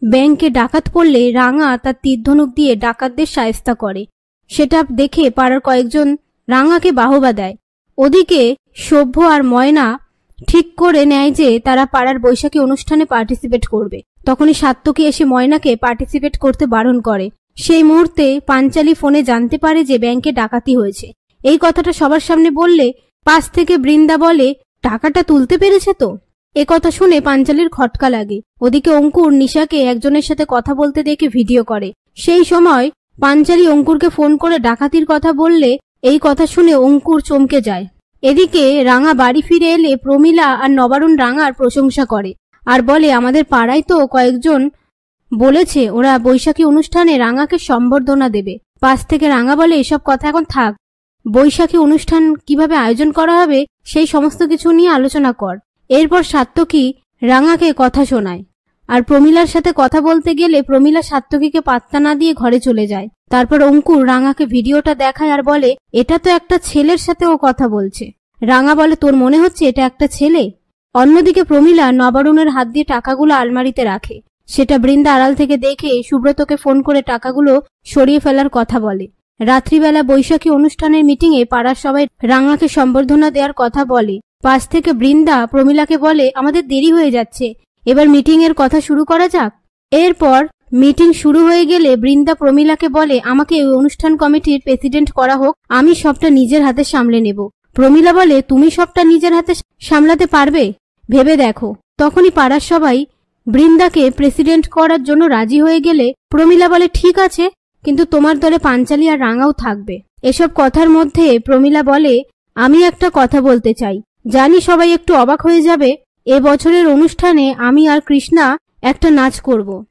ব্যাংকে ডাকাত পড়লে রাঙা তার তীর-ধনুক দিয়ে ডাকাতদের শায়েস্তা করে। সেটা দেখে পাড়ার কয়েকজন রাঙাকে বাহবা দেয়। ওদিকে সভ্য আর ময়না ঠিক করে নেয় যে তারা পাড়ার বৈশাখী অনুষ্ঠানে পার্টিসিপেট করবে। তখনই সাত্তকী এসে ময়নাকে পার্টিসিপেট করতে বারণ করে। সেই মুহূর্তে পাঞ্চালী ফোনে জানতে পারে যে ব্যাংকে ডাকাতি হয়েছে। এই কথাটা সবার সামনে বললে পাশ থেকে বৃন্দা বলে, টাকাটা তুলতে পেরেছে তো? এ কথা শুনে পাঞ্চালীর খটকা লাগে। ওদিকে অঙ্কুর নিশাকে একজনের সাথে কথা বলতে দেখে ভিডিও করে। সেই সময় পাঞ্চালী অঙ্কুরকে ফোন করে ডাকাতির কথা বললে এই কথা শুনে অঙ্কুর চমকে যায়। এদিকে রাঙা বাড়ি ফিরে এলে প্রমীলা আর নবারুণ রাঙার প্রশংসা করে আর বলে, আমাদের পাড়ায় তো কয়েকজন বলেছে ওরা বৈশাখী অনুষ্ঠানে রাঙাকে সম্বর্ধনা দেবে। পাশ থেকে রাঙা বলে, এসব কথা এখন থাক, বৈশাখী অনুষ্ঠান কিভাবে আয়োজন করা হবে সেই সমস্ত কিছু নিয়ে আলোচনা কর। এরপর সাত্তকী রাঙাকে কথা শোনায় আর প্রমীলার সাথে কথা বলতে গেলে প্রমীলা সাত্তকীকে পাত্তা না দিয়ে ঘরে চলে যায়। তারপর অঙ্কুর রাঙাকে ভিডিওটা দেখায় আর বলে, এটা তো একটা ছেলের সাথে ও কথা বলছে। রাঙা বলে, তোর মনে হচ্ছে এটা একটা ছেলে? অন্যদিকে প্রমীলা নবারুণের হাত দিয়ে টাকাগুলো আলমারিতে রাখে। সেটা বৃন্দা আড়াল থেকে দেখে সুব্রতকে ফোন করে টাকাগুলো সরিয়ে ফেলার কথা বলে। রাত্রিবেলা বৈশাখী অনুষ্ঠানের মিটিংয়ে পাড়ার সবাই রাঙাকে সম্বর্ধনা দেওয়ার কথা বলে। পাশ থেকে বৃন্দা প্রমীলাকে বলে, আমাদের দেরি হয়ে যাচ্ছে, এবার মিটিং এর কথা শুরু করা যাক। এরপর মিটিং শুরু হয়ে গেলে বৃন্দা প্রমীলাকে বলে, আমাকে ওই অনুষ্ঠান কমিটির প্রেসিডেন্ট করা হোক, আমি সবটা নিজের হাতে সামলে নেব। প্রমীলা বলে, তুমি সবটা নিজের হাতে সামলাতে পারবে? ভেবে দেখো। তখনই পাড়ার সবাই বৃন্দাকে প্রেসিডেন্ট করার জন্য রাজি হয়ে গেলে প্রমীলা বলে, ঠিক আছে, কিন্তু তোমার দলে পাঞ্চালী আর রাঙাও থাকবে। এসব কথার মধ্যে প্রমীলা বলে, আমি একটা কথা বলতে চাই, জানি সবাই একটু অবাক হয়ে যাবে, এ বছরের অনুষ্ঠানে আমি আর কৃষ্ণা একটা নাচ করব।